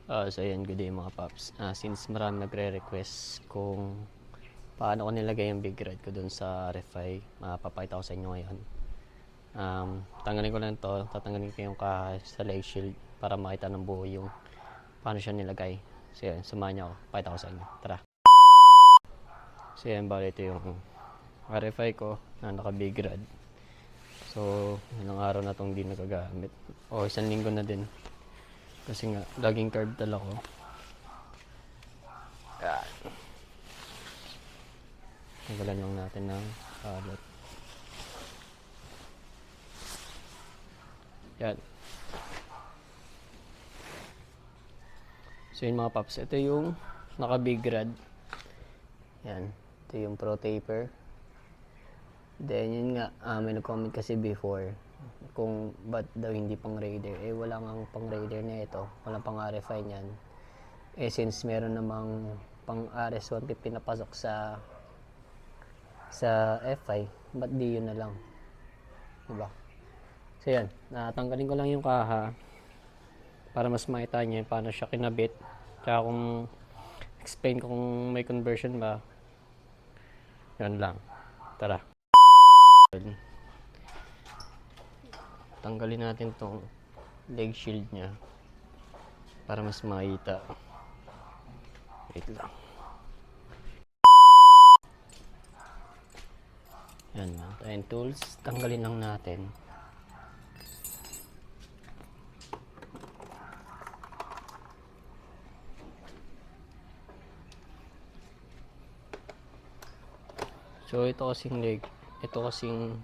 So ayan, good day mga paps. Since marami nagre-request kung paano ko nilagay yung big rod ko dun sa refi, papakita ko sa inyo ngayon. Tanggalin ko lang to, tatanggalin ko yung sa leg shield para makita ng buo yung paano siya nilagay. So ayan, samahan niyo ako, pakita ko sa inyo. Tara. So ayan, bali ito yung refi ko na naka big rod. So ilang araw na itong di nagagamit. O isang linggo na din. Kasi nga, laging carb dala ko. Yan. Tanggalan lang natin ng pallet. Yan. So yun mga paps, ito yung naka big rod. Yan. Ito yung pro taper. Then yun nga, may nag-comment kasi before kung ba't daw hindi pang raider. Wala nga pang raider na ito. Wala pang RFI niyan. Since meron namang pang RS-150 na pasok sa FI, ba't di yun na lang? Diba? So yan, natanggalin ko lang yung kaha para mas makita nyo paano siya kinabit. Kaya kung explain ko kung may conversion ba, yan lang. Tara. Tanggalin natin tong leg shield nya para mas makita. Wait lang. Yan, tayong tools. Tanggalin lang natin. So ito kasing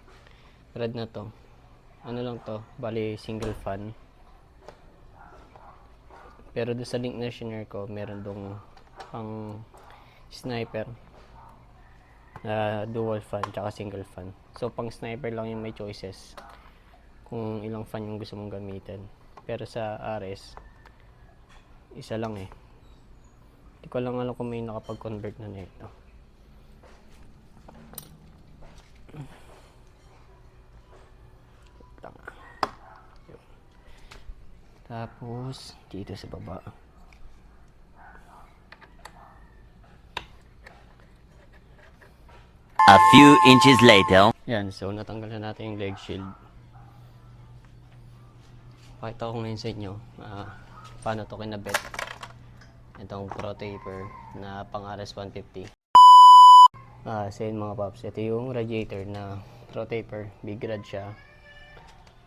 rod na to. Ano lang to, bali single fan. Pero doon sa link na share ko, meron dong pang sniper na dual fan tsaka single fan. So pang sniper lang yung may choices kung ilang fan yung gusto mong gamitin. Pero sa RS, isa lang eh. Hindi ko lang alam kung may nakapag-convert na nito. Tapos dito sa baba. A few inches later. Yan, so natanggal na natin yung leg shield. Pakita ko ngayon sa inyo paano to kinabit. Itong pro taper na pang RS-150. So yun mga paps, ito yung radiator na pro taper, big rod siya.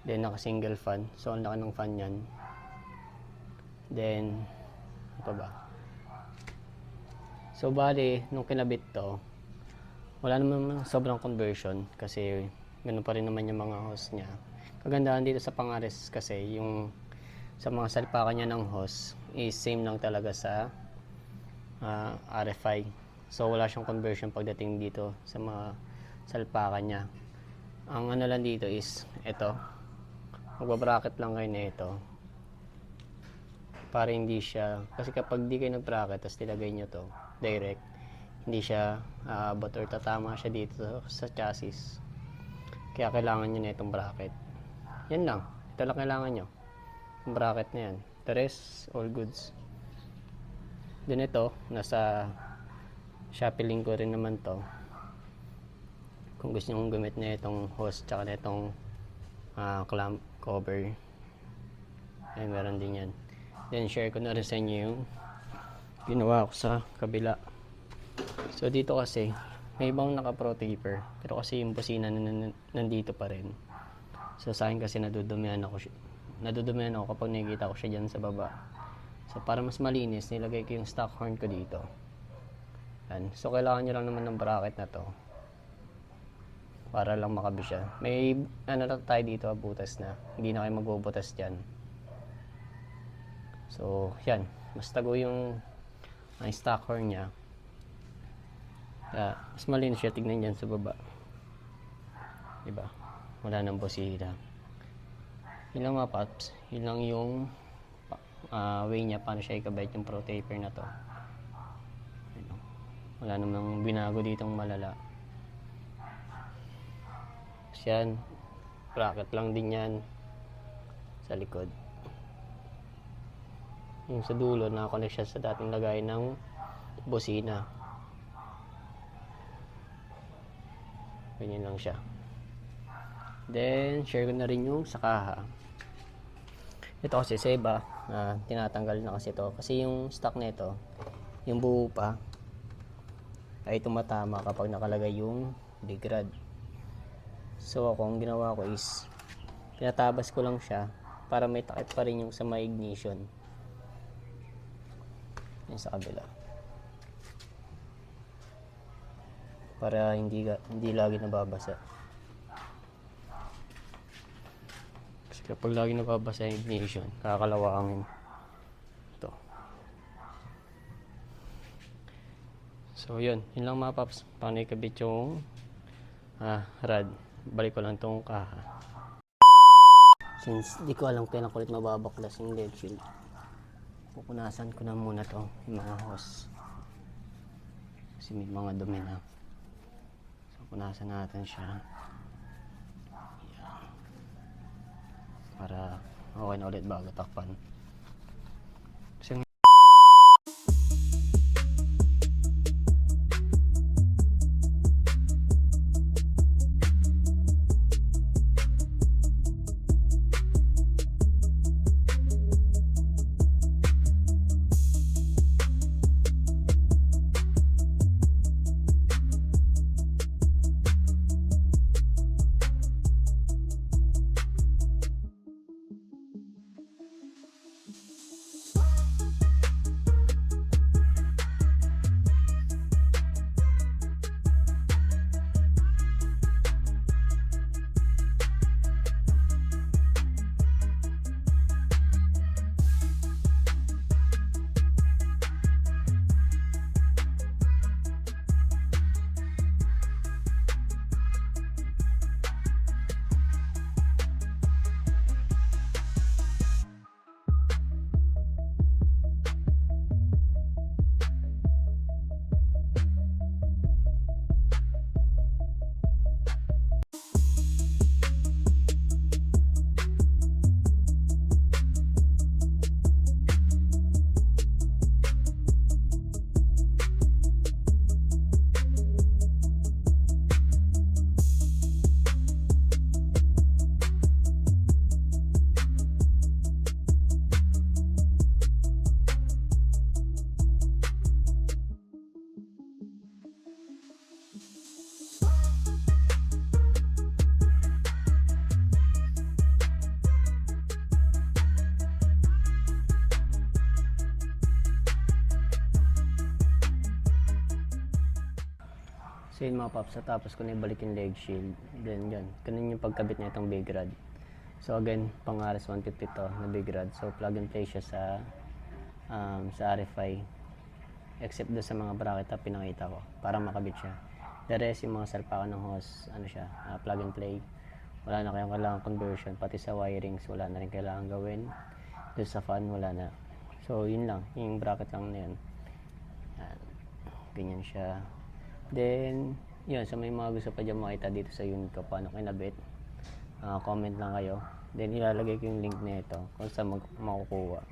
Then naka single fan, so ang laki ng fan yan. Then ano ba? So bali, nung kinabit to, wala naman sobrang conversion kasi ganoon pa rin naman yung mga hose niya. Kagandahan dito sa pang-RS kasi yung sa mga salpakan niya ng hose is same lang talaga sa RFI. So wala siyang conversion pagdating dito sa mga salpakan niya. Ang ano lang dito is ito. Magba-bracket lang kayo na ito. Para hindi siya, kasi kapag di kayo nag-bracket tapos nilagay nyo to direct, hindi siya aabot or tatama siya dito sa chassis. Kaya kailangan nyo na itong bracket. Yan lang, ito lang kailangan nyo, yung bracket na yan. The rest, all goods. Then ito, nasa Shopee link ko rin naman to kung gusto nyo gumit na itong hose tsaka na itong clamp cover. Ay meron din yan. Then share ko na rin sa inyo yung ginawa ko sa kabila. So dito kasi may ibang naka pro taper, pero kasi yung busina nandito pa rin. So sa akin kasi nadudumihan ako kapag nakikita ko siya dyan sa baba. So para mas malinis, nilagay ko yung stock horn ko dito. Yan. So kailangan nyo lang naman ng bracket na to para lang makabi siya. May ano na tayo dito, butas na, hindi na kayo magbubutas dyan. So yan, mas tago yung stock horn nya. Mas malinis siya tignan dyan sa baba, diba? Wala nang busina. Yun lang mga paps, yun lang yung way nya paano siya ikabit yung pro taper na to. Wala namang binago ditong malala. Yan, bracket lang din yan sa likod. Yung sa dulo, nakakonect siya sa dating lagay ng bosina. Ganyan lang siya. Then, share ko na rin yung sa kaha. Ito kasi sa iba, tinatanggal na kasi ito. Kasi yung stock nito, yung buo pa, ay tumatama kapag nakalagay yung big rod. So ako, ang ginawa ko is, pinatabas ko lang siya para may takip pa rin yung sa may ignition. Yan sa kabila. Para hindi lagi nababasa. Kasi kapag lagi nababasa yung ignition, kakalawangin. Ito. So yun lang mga paps. Paano ikabit yung rod. Balik ko lang tong kaha. Since di ko alam kailan kulit mababaklas yung LED shield, pupunasan ko na muna to yung mga hose. Kasi may mga dumi na. So punasan natin siya. Yan. Para okay na ulit bago takpan. Kasi so yun mga paps, tapos ko na ibalik yung leg shield. Then yun, ganun yung pagkabit na itong big rod. So again, pang RS-150 to na big rod. So plug and play siya sa RFI. Except doon sa mga bracket na pinakita ko para makabit siya. The rest, yung mga salpakan ng hose, ano siya, plug and play. Wala na kayong kailangan conversion. Pati sa wirings, wala na rin kailangan gawin. Doon sa fan, wala na. So yun lang, yung bracket lang na yun. Ganyan siya. Then, yun, sa may mga gusto pa dyan makita dito sa unit ko, paano kinabit, comment lang kayo. Then, ilalagay ko yung link na ito kung saan makukuha.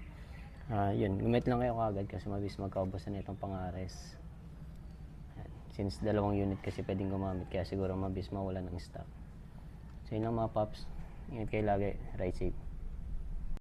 Yun, gumit lang kayo kagad kasi mabis magkaubusan na itong pang-ares. Since dalawang unit kasi pwedeng gumamit, kaya siguro mabis mawala ng stock. So, yun lang mga paps. Ingat kayo lagi. Ride safe.